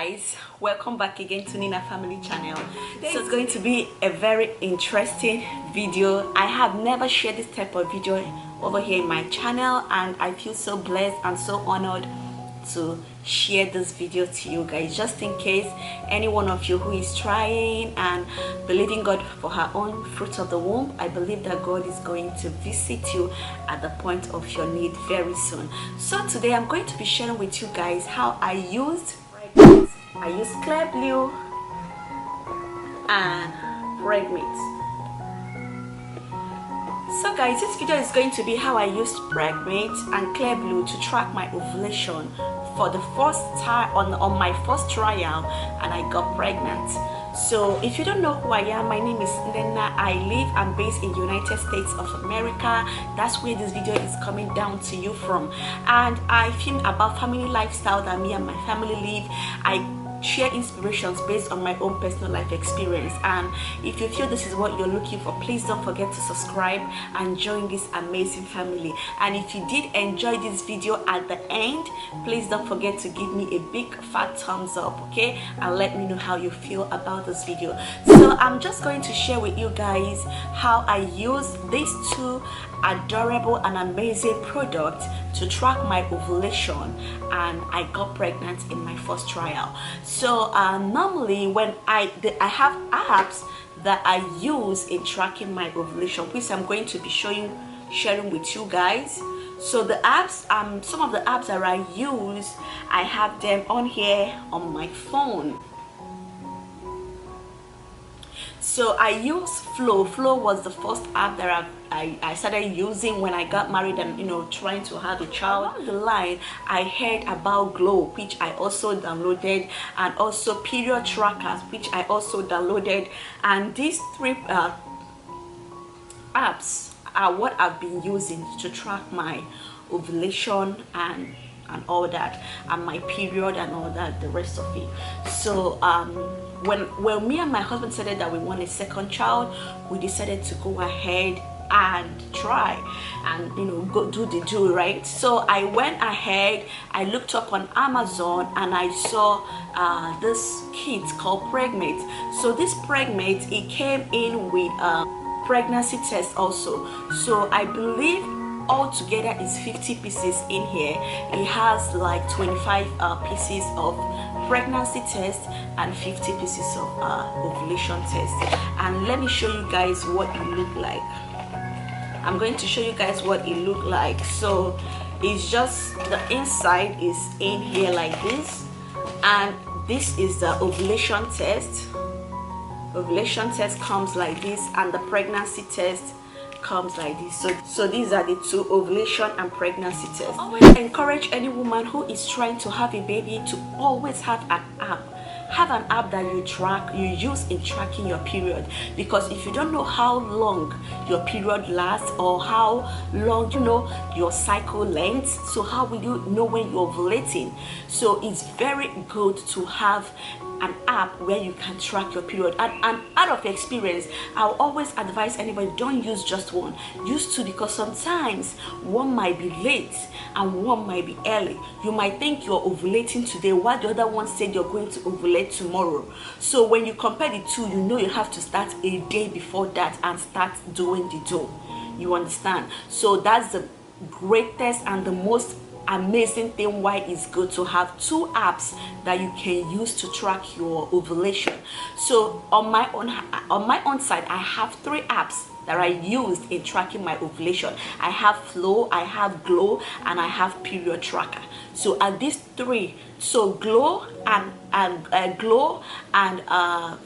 guys, welcome back again to Nina Family Channel. This is going to be a very interesting video. I have never shared this type of video over here in my channel, and I feel so blessed and so honored to share this video to you guys, just in case any one of you who is trying and believing God for her own fruit of the womb. I believe that God is going to visit you at the point of your need very soon. So today I'm going to be sharing with you guys how I used Clear Blue and Pregnate. So guys, this video is going to be how I used Pregnate and Clear Blue to track my ovulation for the first time on my first trial, and I got pregnant. So if you don't know who I am, my name is Nina. I live and based in United States of America. That's where this video is coming down to you from, and I film about family lifestyle that me and my family live. I share inspirations based on my own personal life experience, and if you feel this is what you're looking for, please don't forget to subscribe and join this amazing family. And if you did enjoy this video at the end, please don't forget to give me a big fat thumbs up, okay, and let me know how you feel about this video. So I'm just going to share with you guys how I use these two adorable and amazing products to track my ovulation, and I got pregnant in my first trial. So normally when I have apps that I use in tracking my ovulation, which I'm going to be sharing with you guys. So the apps, some of the apps that I use, I have them on here on my phone. So I use Flow. Flow was the first app that I started using when I got married and, you know, trying to have a child. Along the line, I heard about Glow, which I also downloaded, and also period trackers, which I also downloaded. And these three apps are what I've been using to track my ovulation and all that, and my period and all that, the rest of it. So when me and my husband said that we want a second child, we decided to go ahead and try and, you know, go do right. So I went ahead, I looked up on Amazon, and I saw this kit called Pregnate. So this Pregnate, it came in with pregnancy test also. So I believe altogether is 50 pieces in here. It has like 25 pieces of pregnancy test and 50 pieces of ovulation test. And let me show you guys what it looked like. I'm going to show you guys what it looked like. So it's just the inside is in here like this, and this is the ovulation test. Ovulation test comes like this, and the pregnancy test comes like this. So these are the two, ovulation and pregnancy tests. I always encourage any woman who is trying to have a baby to always have an app. Have an app that you use in tracking your period, because if you don't know how long your period lasts or how long, you know, your cycle length, so how will you know when you're ovulating? So it's very good to have an app where you can track your period. And out of experience, I'll always advise anybody, don't use just one, use two, because sometimes one might be late and one might be early. You might think you're ovulating today while the other one said you're going to ovulate tomorrow. So when you compare the two, you know you have to start a day before that and start doing the do. You understand? So that's the greatest and the most amazing thing why it's good to have two apps that you can use to track your ovulation. So on my own side, I have three apps that I used in tracking my ovulation. I have Flow, I have Glow, and I have Period Tracker. So at these three, so Glow and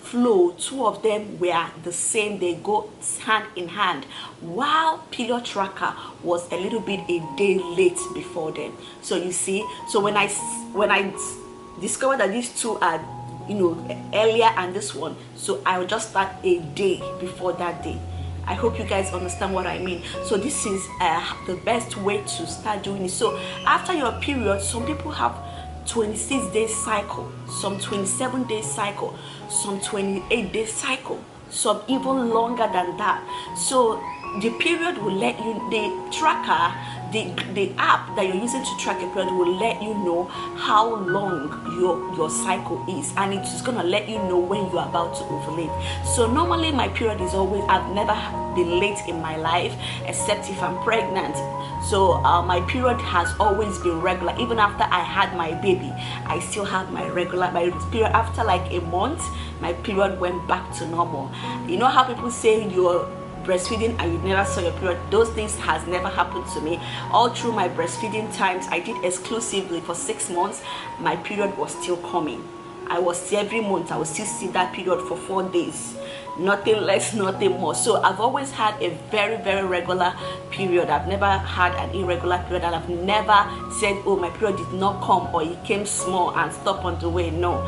Flow, two of them were the same. They go hand in hand, while Period Tracker was a little bit a day late before them. So you see, so when I discovered that these two are, you know, earlier and this one, so I will just start a day before that day. I hope you guys understand what I mean. So this is the best way to start doing it. So after your period, some people have 26-day cycle, some 27-day cycle, some 28-day cycle, some even longer than that. So the period will let you, the tracker the app that you're using to track your period will let you know how long your cycle is, and it is going to let you know when you're about to ovulate. So normally my period is always, I've never been late in my life except if I'm pregnant. So my period has always been regular. Even after I had my baby, I still have my period. After like a month, my period went back to normal. You know how people say you're breastfeeding and you never saw your period? Those things has never happened to me. All through my breastfeeding times, I did exclusively for 6 months, my period was still coming. I was every month, I would still see that period for 4 days, nothing less, nothing more. So I've always had a very, very regular period. I've never had an irregular period, and I've never said, oh, my period did not come or it came small and stopped on the way. No,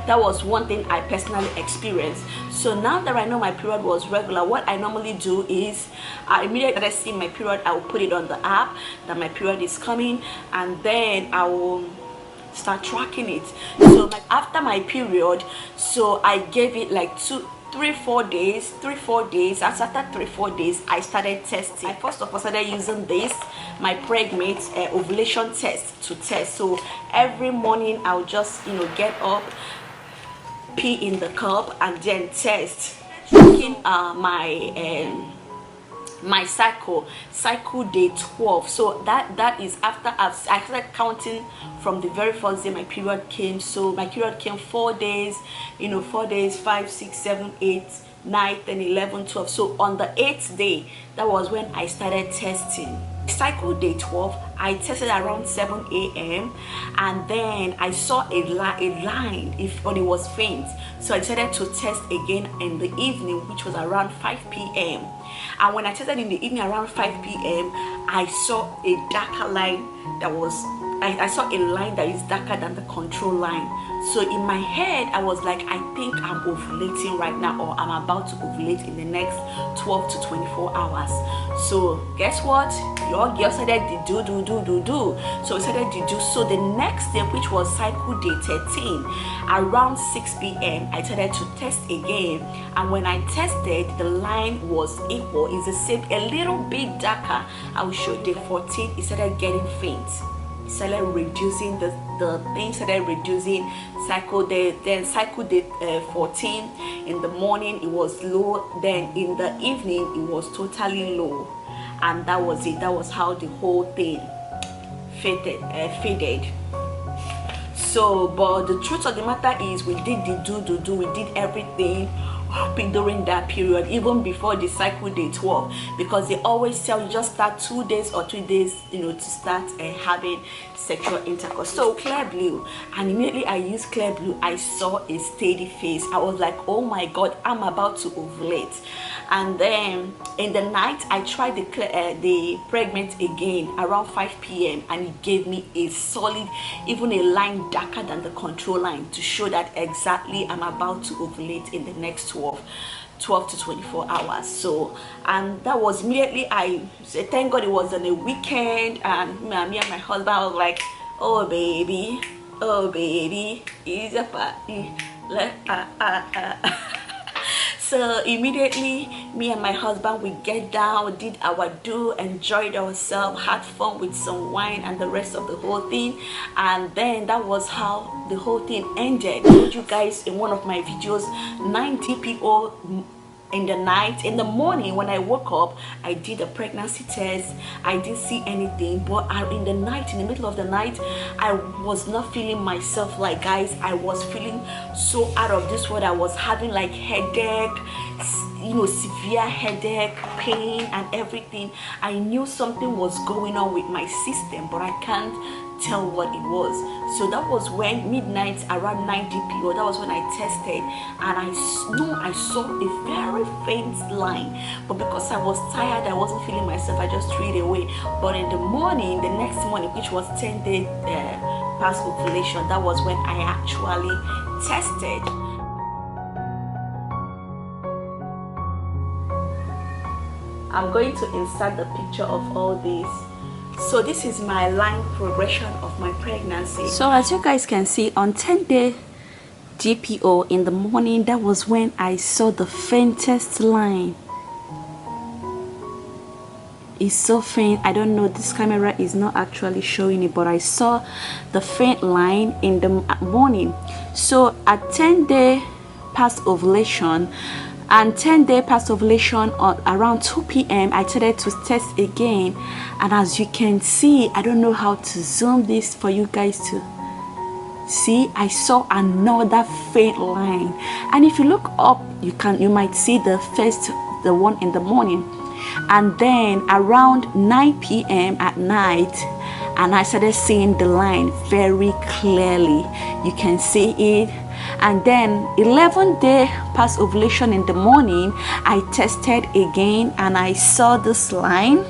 that was one thing I personally experienced. So now that I know my period was regular, what I normally do is I immediately see my period, I will put it on the app that my period is coming, and then I will start tracking it. So like after my period, so I gave it like 3-4 days. After 3-4 days, I started testing. I first of all started using this, my Pregmate ovulation test to test. So every morning I'll just get up, pee in the cup, and then test, tracking my cycle day 12. So that is after I started counting from the very first day my period came. So my period came 4 days, 4 days, 5, 6, 7, 8, 9, 10, 11, 12. So on the 8th day, that was when I started testing. Cycle day 12, I tested around 7 a.m. and then I saw a line, but it was faint. So I decided to test again in the evening, which was around 5 p.m. And when I tested in the evening around 5 p.m., I saw a darker line that was, I saw a line that is darker than the control line. So in my head, I was like, I think I'm ovulating right now, or I'm about to ovulate in the next 12 to 24 hours. So guess what? Your girl started to do. So we started to do. So the next day, which was cycle day 13, around 6 p.m., I started to test again. And when I tested, the line was equal. It's the same, a little bit darker. I will show day 14. It started getting faint. It started reducing, the thing started reducing. Cycle day, then cycle day 14, in the morning it was low, then in the evening it was totally low, and that was it. That was how the whole thing faded. So but the truth of the matter is, we did the do, we did everything during that period, even before the cycle day 12, because they always tell you just start 2 days or 3 days to start having sexual intercourse. So Clear Blue, and immediately I used Clear Blue, I saw a steady face. I was like, oh my god, I'm about to ovulate. And then in the night I tried the Pregmate again around 5 p.m. and it gave me a solid, even a line darker than the control line, to show that exactly I'm about to ovulate in the next 12 to 24 hours. So, and that was immediately, I said, thank god it was on a weekend, and me and my husband was like, oh baby, it's a party. So immediately me and my husband, we get down, did our do, enjoyed ourselves, had fun with some wine and the rest of the whole thing. And then that was how the whole thing ended. I told you guys in one of my videos, 90 people in the night. In the morning when I woke up, I did a pregnancy test. I didn't see anything, but in the night, in the middle of the night, I was not feeling myself. Like, guys, I was feeling so out of this world. I was having like headache, severe headache, pain and everything. I knew something was going on with my system, but I can't tell what it was. So that was when midnight, around 9 p.m., that was when I tested, and I saw a very faint line, but because I was tired, I wasn't feeling myself, I just threw it away. But in the morning, the next morning, which was 10 days past ovulation, that was when I actually tested. I'm going to insert the picture of all this. So this is my line progression of my pregnancy. So as you guys can see, on 10-day GPO in the morning, that was when I saw the faintest line. is so faint. I don't know, this camera is not actually showing it, but I saw the faint line in the morning. So at 10-day past ovulation, and 10-day past ovulation, on around 2 p.m. I started to test again, and as you can see, I don't know how to zoom this for you guys to see, I saw another faint line. And if you look up, you might see the one in the morning, and then around 9 p.m. at night, and I started seeing the line very clearly. You can see it. And then 11-day past ovulation in the morning, I tested again and I saw this line.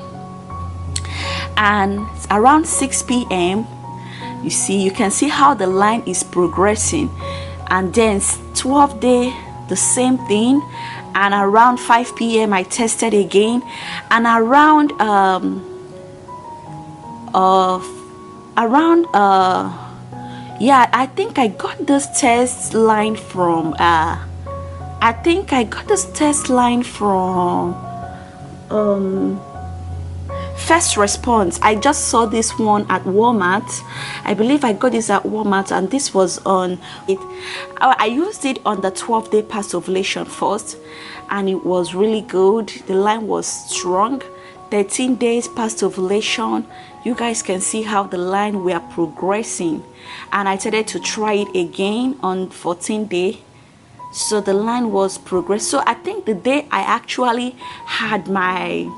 And around 6 p.m. you can see how the line is progressing. And then 12-day, the same thing. And around 5 p.m. I tested again, and around yeah, I think I got this test line from First Response. I just saw this one at Walmart. I believe I got this at Walmart, and this was on it. I used it on the 12-day past ovulation first, and it was really good. The line was strong. 13 days past ovulation, you guys can see how the line were progressing, and I started to try it again on 14th day. So the line was progressed. So I think the day I actually had my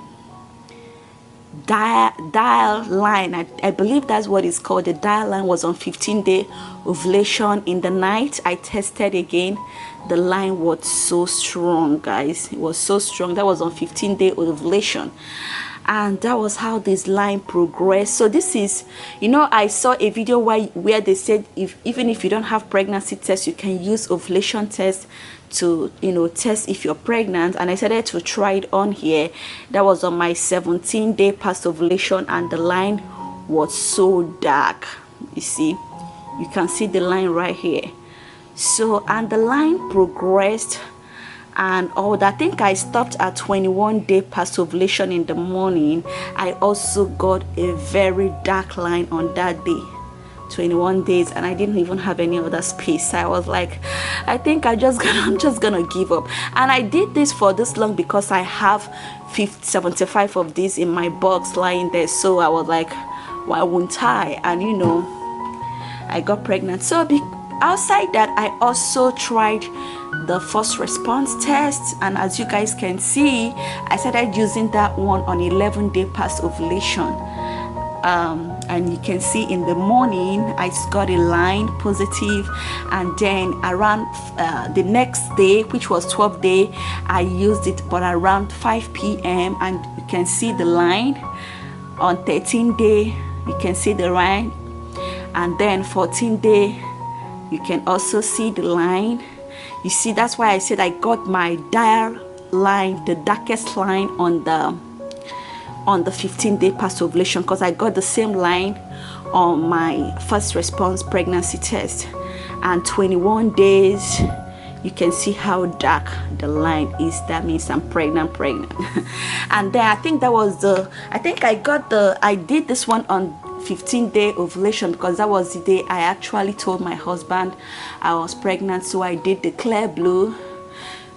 dial line, I believe that's what it's called, the dial line, was on 15-day ovulation. In the night I tested again. The line was so strong, guys. It was so strong. That was on 15-day ovulation, and that was how this line progressed. So this is, I saw a video where they said even if you don't have pregnancy test, you can use ovulation test to test if you're pregnant. And I started to try it on here. That was on my 17-day past ovulation, and the line was so dark. You see, you can see the line right here. So, and the line progressed and all that. I think I stopped at 21-day past ovulation in the morning. I also got a very dark line on that day, 21 days, and I didn't even have any other space. I was like, I think I'm just gonna give up. And I did this for this long because I have 75 of these in my box lying there. So I was like, why wouldn't I? And I got pregnant. So outside that, I also tried the First Response test, and as you guys can see, I started using that one on 11-day past ovulation. And you can see in the morning I got a line positive, and then around the next day, which was 12th day, I used it, but around 5 p.m. and you can see the line. On 13th day you can see the line, and then 14th day you can also see the line. You see, that's why I said I got my dial line, the darkest line, on the 15-day past ovulation, because I got the same line on my First Response pregnancy test. And 21 days, you can see how dark the line is. That means I'm pregnant. And then I think that was I did this one on 15-day ovulation, because that was the day I actually told my husband I was pregnant. So I did the clear blue,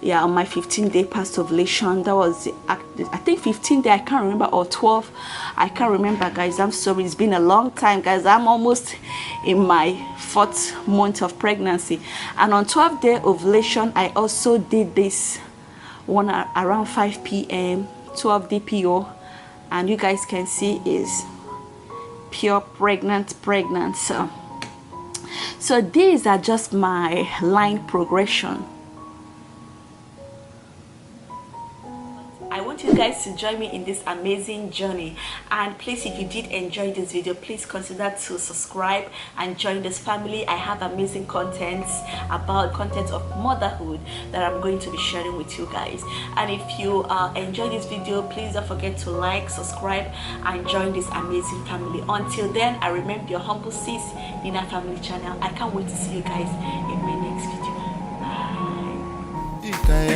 yeah, on my 15-day past ovulation. That was I think 15 day, I can't remember, or 12, I can't remember, guys. I'm sorry, it's been a long time, guys. I'm almost in my 4th month of pregnancy. And on 12th-day ovulation, I also did this one around 5 p.m. 12 DPO, and you guys can see is pure pregnant. So these are just my line progression. I want you guys to join me in this amazing journey, and please, if you did enjoy this video, please consider to subscribe and join this family. I have amazing content of motherhood that I'm going to be sharing with you guys. And if you enjoy this video, please don't forget to like, subscribe, and join this amazing family. Until then, I remain your humble sis, Nina Family Channel. I can't wait to see you guys in my next video. Bye.